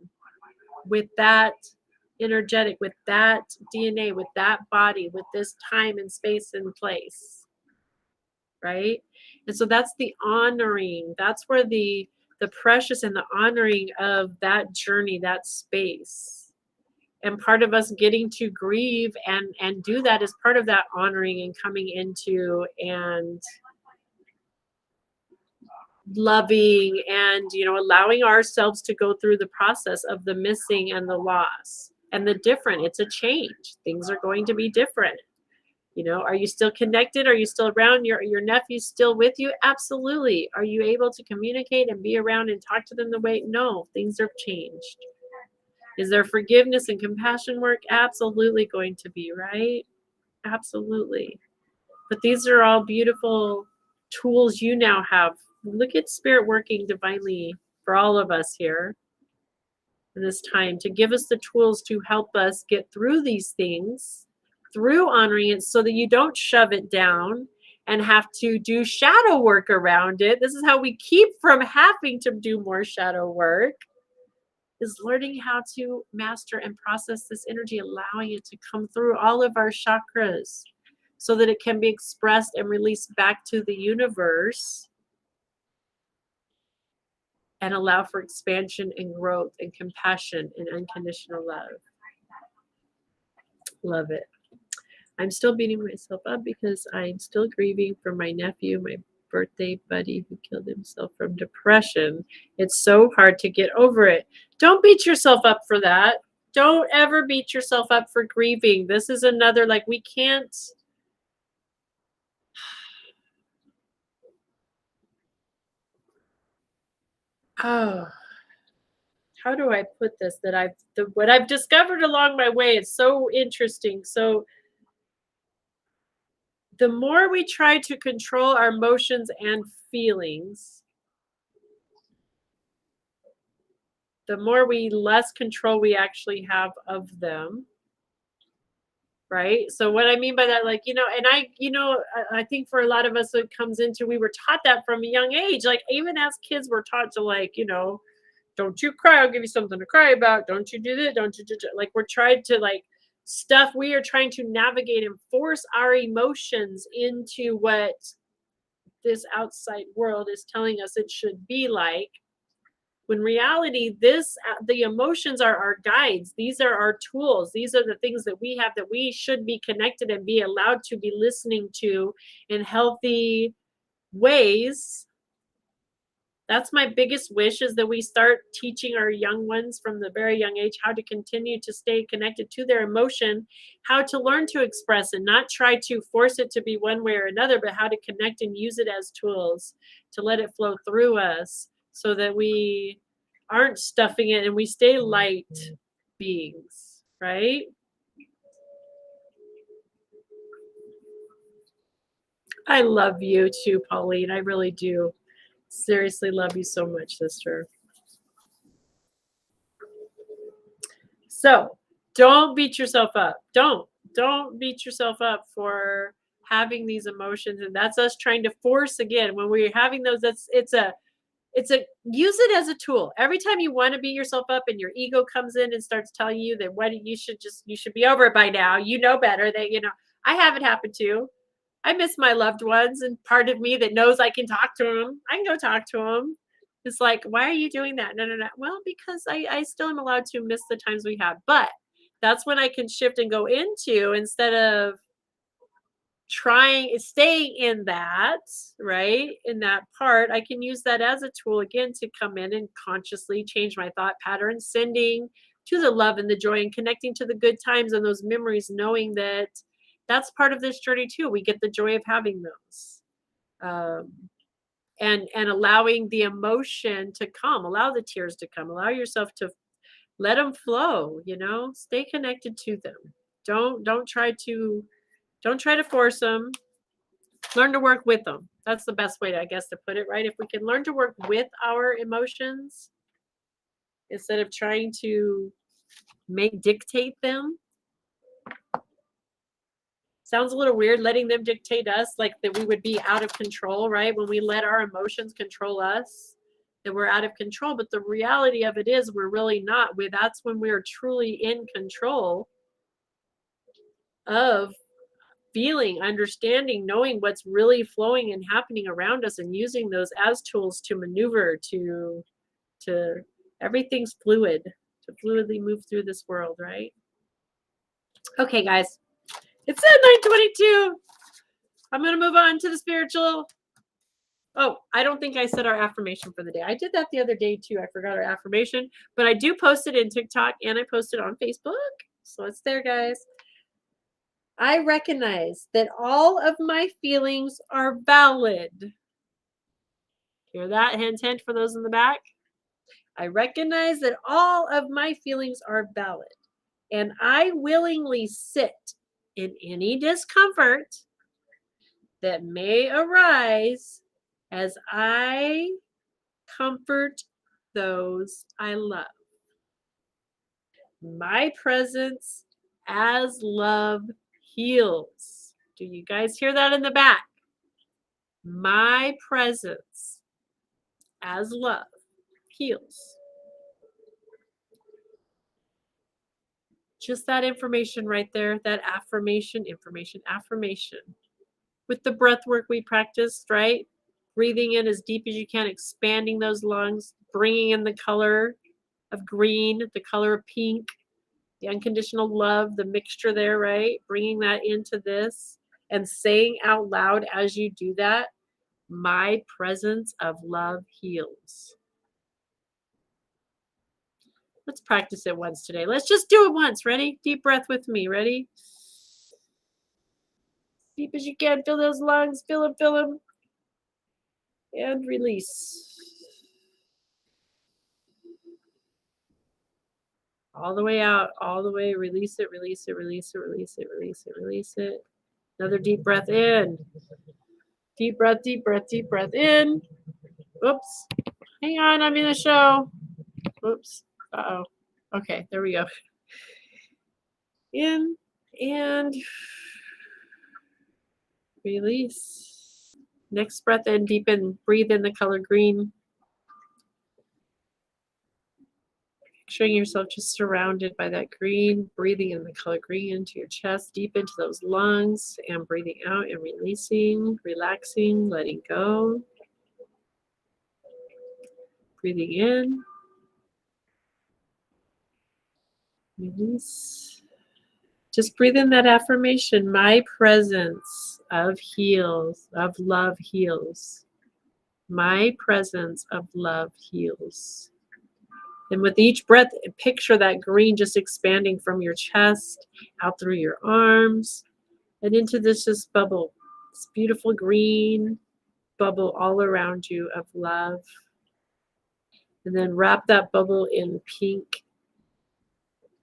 with that energetic, with that DNA, with that body, with this time and space and place, right? And so that's the honoring. That's where the precious and the honoring of that journey, that space. And part of us getting to grieve and do that is part of that honoring and coming into and loving and allowing ourselves to go through the process of the missing and the loss and the different. It's a change. Things are going to be different. Are you still connected? Are you still around? Your nephew's still with you? Absolutely. Are you able to communicate and be around and talk to them the way? No, things have changed. Is there forgiveness and compassion work? Absolutely going to be, right? Absolutely. But these are all beautiful tools you now have. Look at spirit working divinely for all of us here in this time to give us the tools to help us get through these things, through honoring it, so that you don't shove it down and have to do shadow work around it. This is how we keep from having to do more shadow work, is learning how to master and process this energy, allowing it to come through all of our chakras so that it can be expressed and released back to the universe and allow for expansion and growth and compassion and unconditional love. Love it. I'm still beating myself up because I'm still grieving for my nephew, my birthday buddy who killed himself from depression. It's so hard to get over it. Don't beat yourself up for that. Don't ever beat yourself up for grieving. This is another, like, we can't. Oh, how do I put this? What I've discovered along my way is so interesting. So the more we try to control our emotions and feelings, the more we less control we actually have of them. Right. So what I mean by that, like, and I think for a lot of us, it comes into, we were taught that from a young age. Like, even as kids, we're taught to, like, don't you cry, I'll give you something to cry about. Don't you do this, don't you do that. Like, we're trying to, like, stuff, we are trying to navigate and force our emotions into what this outside world is telling us it should be like. When reality, the emotions are our guides. These are our tools. These are the things that we have, that we should be connected and be allowed to be listening to in healthy ways. That's my biggest wish, is that we start teaching our young ones from the very young age how to continue to stay connected to their emotion, how to learn to express and not try to force it to be one way or another, but how to connect and use it as tools to let it flow through us, so that we aren't stuffing it and we stay light beings, right? I love you too, Pauline. I really do. Seriously love you so much, sister. So don't beat yourself up. Don't beat yourself up for having these emotions. And that's us trying to force, again, when we're having those, it's a use it as a tool. Every time you want to beat yourself up and your ego comes in and starts telling you that what you should be over it by now. You know better. That I have it happen too. I miss my loved ones, and part of me that knows I can talk to them, I can go talk to them. It's like, why are you doing that? No, no, no. Well, because I still am allowed to miss the times we have. But that's when I can shift and go into, instead of staying in that, right, in that part, I can use that as a tool again to come in and consciously change my thought patterns, sending to the love and the joy and connecting to the good times and those memories, knowing that that's part of this journey too. We get the joy of having those. um, and allowing the emotion to come, allow the tears to come, allow yourself to let them flow. Stay connected to them. Don't try to force them. Learn to work with them. That's the best way, I guess, to put it, right? If we can learn to work with our emotions instead of trying to dictate them. Sounds a little weird, letting them dictate us, like that we would be out of control, right? When we let our emotions control us, that we're out of control. But the reality of it is we're really not. That's when we're truly in control of feeling, understanding, knowing what's really flowing and happening around us, and using those as tools to maneuver, to everything's fluid, to fluidly move through this world, right? Okay, guys. It's at 9:22. I'm going to move on to the spiritual. Oh, I don't think I said our affirmation for the day. I did that the other day too. I forgot our affirmation, but I do post it in TikTok and I post it on Facebook. So it's there, guys. I recognize that all of my feelings are valid. Hear that? Hint, hint for those in the back. I recognize that all of my feelings are valid, and I willingly sit in any discomfort that may arise as I comfort those I love. My presence as love heals. Do you guys hear that in the back? My presence as love heals. Just that information right there, that affirmation, affirmation. With the breath work we practiced, right? Breathing in as deep as you can, expanding those lungs, bringing in the color of green, the color of pink, the unconditional love, the mixture there, right? Bringing that into this and saying out loud as you do that, my presence of love heals. Let's practice it once today. Let's just do it once. Ready? Deep breath with me. Ready? Deep as you can. Fill those lungs. Fill them, fill them. And release. All the way out. All the way. Release it, release it, release it, release it, release it, release it. Another deep breath in. Deep breath, deep breath, deep breath in. Oops. Hang on. I'm in the show. Oops. Uh-oh. Okay, there we go. In and release. Next breath in, deepen, breathe in the color green. Picturing yourself just surrounded by that green, breathing in the color green into your chest, deep into those lungs, and breathing out and releasing, relaxing, letting go. Breathing in, release. Just breathe in that affirmation. My presence of heals, of love heals. My presence of love heals. And with each breath, picture that green just expanding from your chest, out through your arms, and into this just bubble. This beautiful green bubble all around you of love. And then wrap that bubble in pink.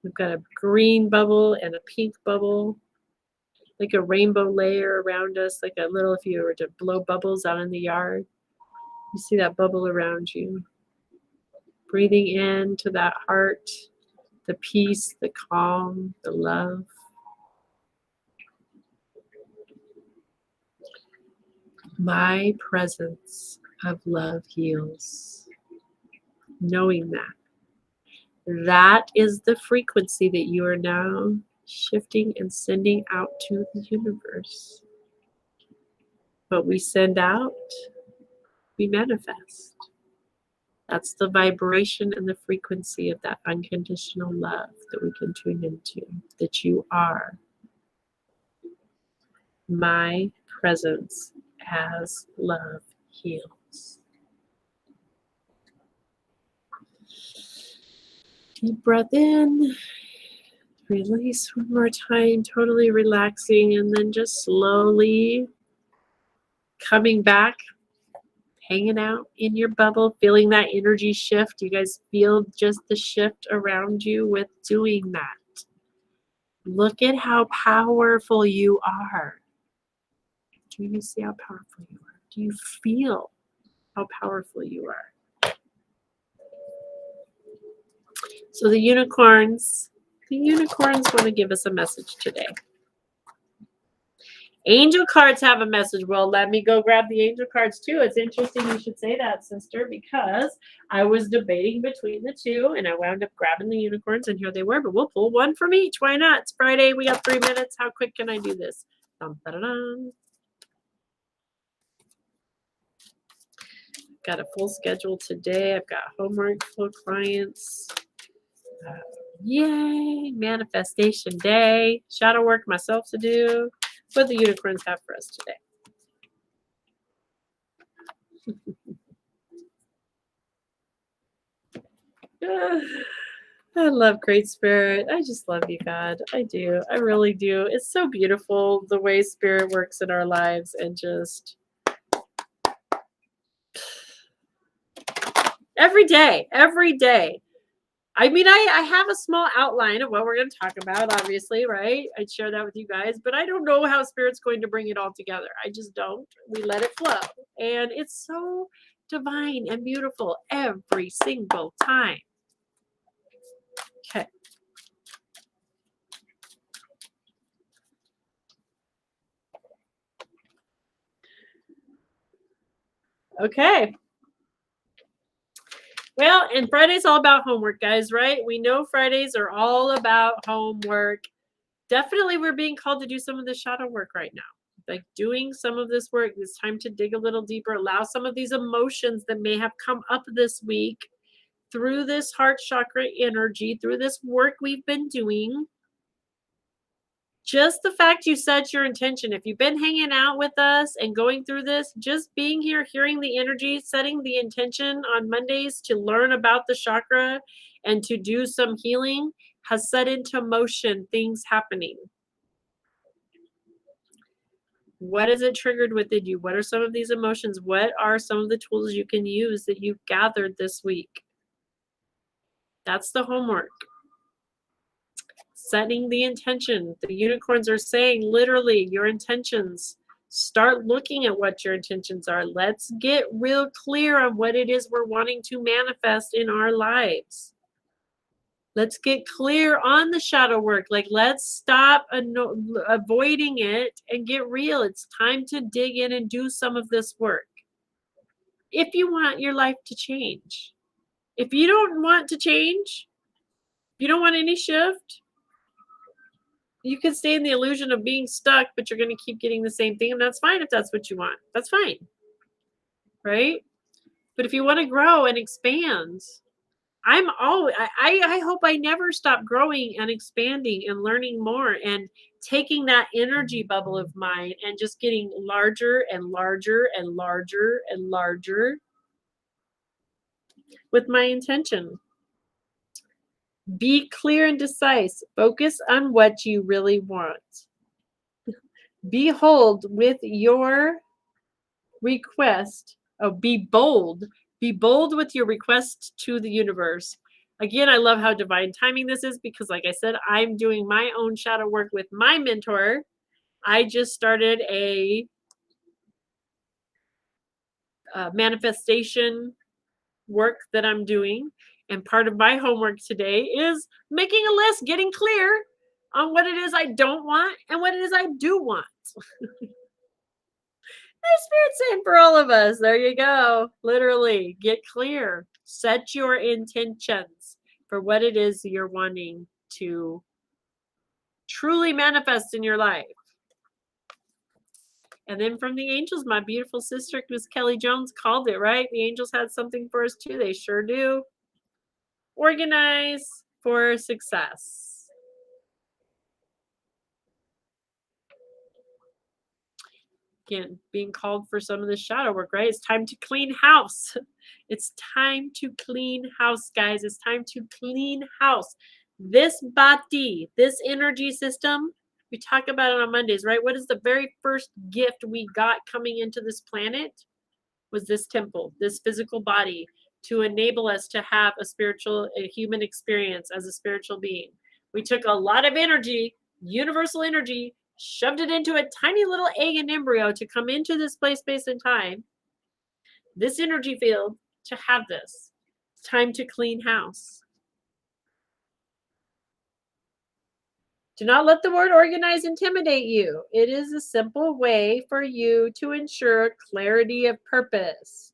We've got a green bubble and a pink bubble, like a rainbow layer around us, like a little, if you were to blow bubbles out in the yard, you see that bubble around you. Breathing into that heart, the peace, the calm, the love. My presence of love heals. Knowing that is the frequency that you are now shifting and sending out to the universe. What we send out, we manifest. That's the vibration and the frequency of that unconditional love that we can tune into, that you are. My presence as love heals. Deep breath in, release one more time, totally relaxing, and then just slowly coming back, hanging out in your bubble, feeling that energy shift. You guys feel just the shift around you with doing that. Look at how powerful you are. Do you see how powerful you are? Do you feel how powerful you are? So the unicorns want to give us a message today. Angel cards have a message. Well, let me go grab the angel cards too. It's interesting you should say that, sister, because I was debating between the two and I wound up grabbing the unicorns and here they were, but we'll pull one from each. Why not? It's Friday. We got 3 minutes. How quick can I do this? Dum, da, da, dum. Got a full schedule today. I've got homework, full clients. Yay, manifestation day. Shadow work myself to do. What the unicorns have for us today. I love Great Spirit. I just love you, God. I do. I really do. It's so beautiful the way Spirit works in our lives and just every day, every day. I mean, I have a small outline of what we're going to talk about, obviously, right? I'd share that with you guys, but I don't know how Spirit's going to bring it all together. I just don't. We let it flow. And it's so divine and beautiful every single time. Okay. Okay. Well, and Friday's all about homework, guys, right? We know Fridays are all about homework. Definitely we're being called to do some of the shadow work right now. Like doing some of this work. It's time to dig a little deeper, allow some of these emotions that may have come up this week through this heart chakra energy, through this work we've been doing. Just the fact you set your intention, if you've been hanging out with us and going through this, just being here, hearing the energy, setting the intention on Mondays to learn about the chakra and to do some healing has set into motion things happening. What is it triggered within you? What are some of these emotions? What are some of the tools you can use that you've gathered this week? That's the homework. Setting the intention. The unicorns are saying literally your intentions. Start looking at what your intentions are. Let's get real clear on what it is we're wanting to manifest in our lives. Let's get clear on the shadow work. Like, let's stop avoiding it and get real. It's time to dig in and do some of this work. If you want your life to change. If you don't want to change, if you don't want any shift, you can stay in the illusion of being stuck, but you're going to keep getting the same thing. And that's fine if that's what you want. That's fine. Right? But if you want to grow and expand, I hope I never stop growing and expanding and learning more and taking that energy bubble of mine and just getting larger and larger and larger and larger with my intention. Be clear and decisive. Focus on what you really want. Behold with your request. Oh, be bold. Be bold with your request to the universe. Again, I love how divine timing this is because, like I said, I'm doing my own shadow work with my mentor. I just started a manifestation work that I'm doing. And part of my homework today is making a list, getting clear on what it is I don't want and what it is I do want. The Spirit's saying for all of us, there you go. Literally, get clear. Set your intentions for what it is you're wanting to truly manifest in your life. And then from the angels, my beautiful sister, Miss Kelly Jones, called it, right? The angels had something for us too. They sure do. Organize for success. Again, being called for some of the shadow work, right? It's time to clean house. It's time to clean house, guys. It's time to clean house. This body, this energy system, we talk about it on Mondays, right? What is the very first gift we got coming into this planet? Was this temple, this physical body, to enable us to have a human experience as a spiritual being. We took a lot of energy, universal energy, shoved it into a tiny little egg and embryo to come into this place, space, and time, this energy field, to have this. It's time to clean house. Do not let the word organize intimidate you. It is a simple way for you to ensure clarity of purpose.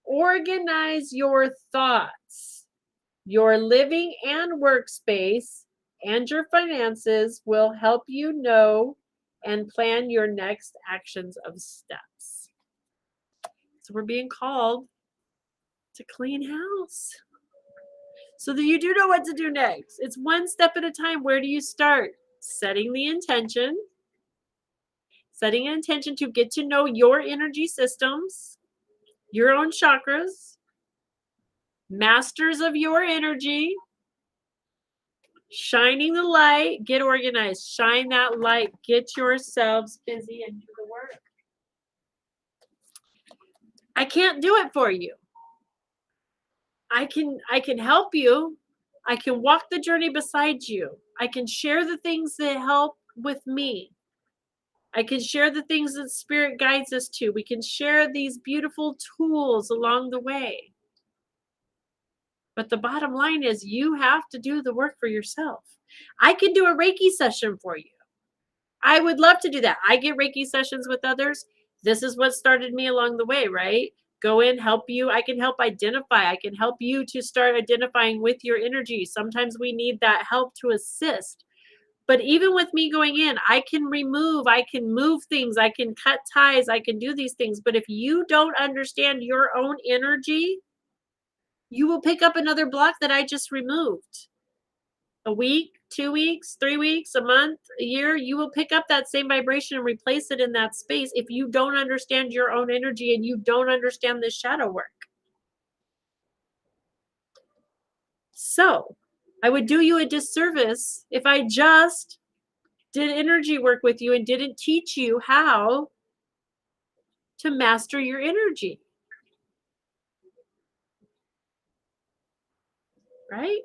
Organize your thoughts. Your living and workspace and your finances will help you know and plan your next actions of steps. So we're being called to clean house so that you do know what to do next. It's one step at a time. Where do you start? Setting the intention. Setting an intention to get to know your energy systems, your own chakras, masters of your energy, shining the light, get organized, shine that light, get yourselves busy and do the work. I can't do it for you. I can help you. I can walk the journey beside you. I can share the things that help with me. I can share the things that Spirit guides us to. We can share these beautiful tools along the way. But the bottom line is you have to do the work for yourself. I can do a Reiki session for you. I would love to do that. I get Reiki sessions with others. This is what started me along the way, right? Go in, help you. I can help identify. I can help you to start identifying with your energy. Sometimes we need that help to assist. But even with me going in, I can move things, I can cut ties, I can do these things. But if you don't understand your own energy, you will pick up another block that I just removed. A week, 2 weeks, 3 weeks, a month, a year, you will pick up that same vibration and replace it in that space if you don't understand your own energy and you don't understand this shadow work. So, I would do you a disservice if I just did energy work with you and didn't teach you how to master your energy. Right?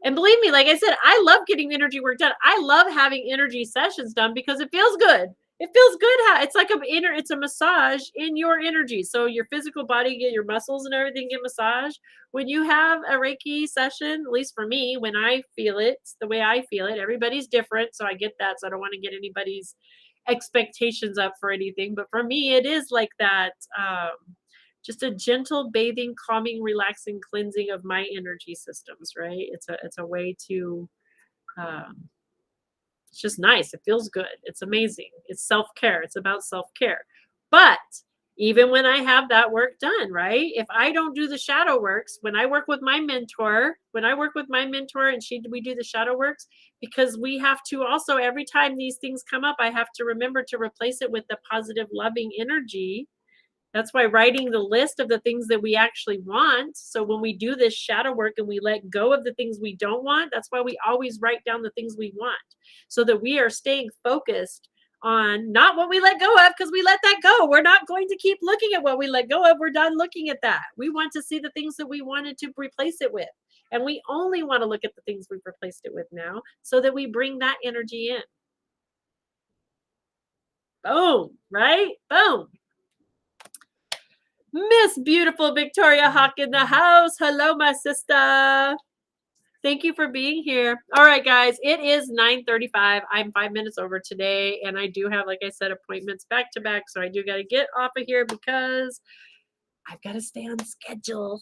And believe me, like I said, I love getting energy work done. I love having energy sessions done because it feels good. It feels good. It's like it's a massage in your energy. So your physical body, get your muscles and everything get massaged. When you have a Reiki session, at least for me, when I feel it, the way I feel it, everybody's different. So I get that. So I don't want to get anybody's expectations up for anything. But for me, it is like that. Just a gentle bathing, calming, relaxing, cleansing of my energy systems, right? It's a way to um, it's just nice. It feels good. It's amazing. It's self-care. It's about self-care. But even when I have that work done, right? If I don't do the shadow works, when I work with my mentor, and we do the shadow works, because we have to also, every time these things come up, I have to remember to replace it with the positive, loving energy. That's why writing the list of the things that we actually want. So when we do this shadow work and we let go of the things we don't want, that's why we always write down the things we want, so that we are staying focused on not what we let go of, because we let that go. We're not going to keep looking at what we let go of. We're done looking at that. We want to see the things that we wanted to replace it with. And we only want to look at the things we've replaced it with now, so that we bring that energy in. Boom, right? Boom. Miss Beautiful Victoria Hawk in the house. Hello, my sister. Thank you for being here. All right, guys, it is 9:35. I'm 5 minutes over today, and I do have, like I said, appointments back to back. So I do got to get off of here because I've got to stay on schedule.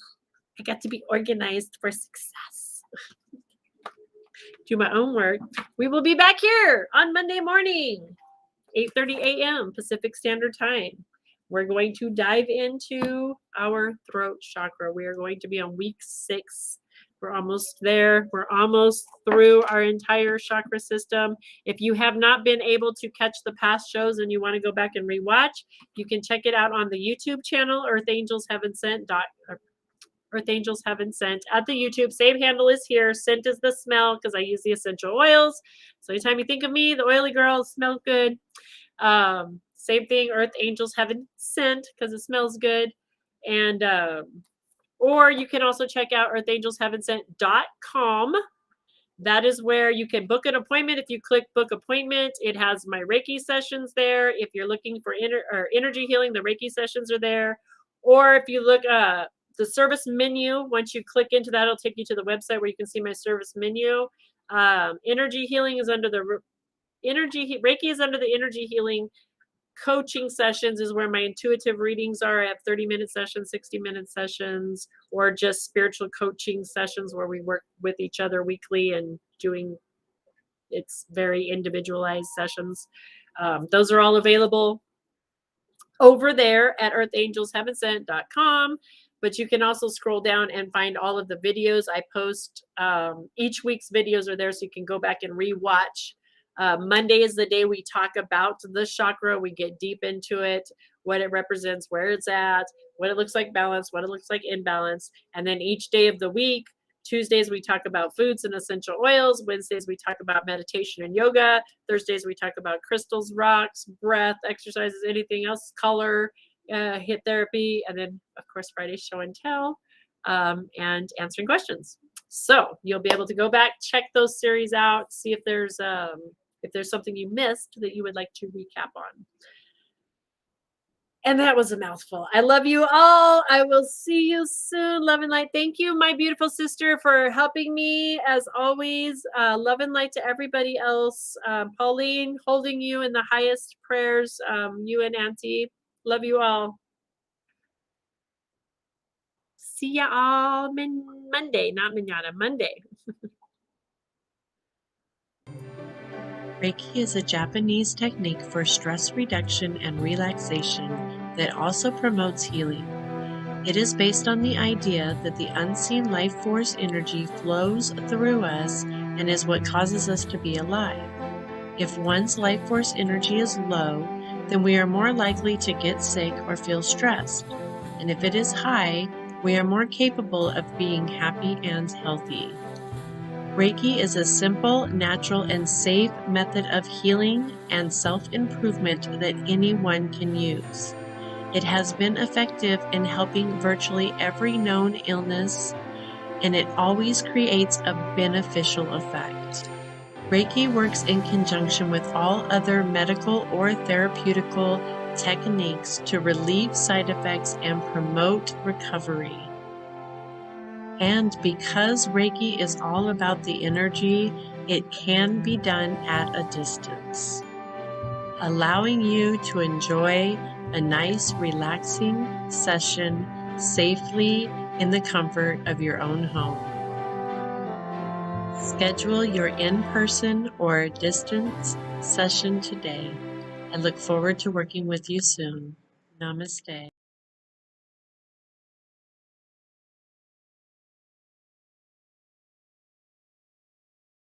I got to be organized for success. Do my own work. We will be back here on Monday morning, 8:30 a.m. Pacific Standard Time. We're going to dive into our throat chakra. We are going to be on week 6. We're almost there. We're almost through our entire chakra system. If you have not been able to catch the past shows and you want to go back and rewatch, you can check it out on the YouTube channel, Earth Angels Heaven Sent at the YouTube. Same handle is here. Scent is the smell, because I use the essential oils. So anytime you think of me, the oily girl, smells good. Same thing, Earth Angels Heaven Sent, because it smells good. And or you can also check out earthangelsheavensent.com. That is where you can book an appointment. If you click book appointment, it has my Reiki sessions there. If you're looking for energy healing, the Reiki sessions are there. Or if you look the service menu, once you click into that, it'll take you to the website where you can see my service menu. Energy healing is under the Reiki is under the energy healing. Coaching sessions is where my intuitive readings are. I have 30-minute sessions, 60-minute sessions, or just spiritual coaching sessions where we work with each other weekly and it's very individualized sessions. Those are all available over there at earthangelsheavensent.com. But you can also scroll down and find all of the videos I post. Each week's videos are there, so you can go back and rewatch. Monday is the day we talk about the chakra. We get deep into it, what it represents, where it's at, what it looks like balance, what it looks like imbalance. And then each day of the week, Tuesdays, we talk about foods and essential oils. Wednesdays, we talk about meditation and yoga. Thursdays, we talk about crystals, rocks, breath, exercises, anything else, color, hit therapy. And then, of course, Friday, show and tell, and answering questions. So you'll be able to go back, check those series out, see if there's something you missed that you would like to recap on. And that was a mouthful. I love you all. I will see you soon. Love and light. Thank you, my beautiful sister, for helping me as always. Love and light to everybody else. Pauline, holding you in the highest prayers. You and Auntie. Love you all. See ya all Monday, not manana, Monday. Reiki is a Japanese technique for stress reduction and relaxation that also promotes healing. It is based on the idea that the unseen life force energy flows through us and is what causes us to be alive. If one's life force energy is low, then we are more likely to get sick or feel stressed. And if it is high, we are more capable of being happy and healthy. Reiki is a simple, natural, and safe method of healing and self-improvement that anyone can use. It has been effective in helping virtually every known illness, and it always creates a beneficial effect. Reiki works in conjunction with all other medical or therapeutical techniques to relieve side effects and promote recovery. And because Reiki is all about the energy, it can be done at a distance, allowing you to enjoy a nice, relaxing session safely in the comfort of your own home. Schedule your in-person or distance session today. I look forward to working with you soon. Namaste.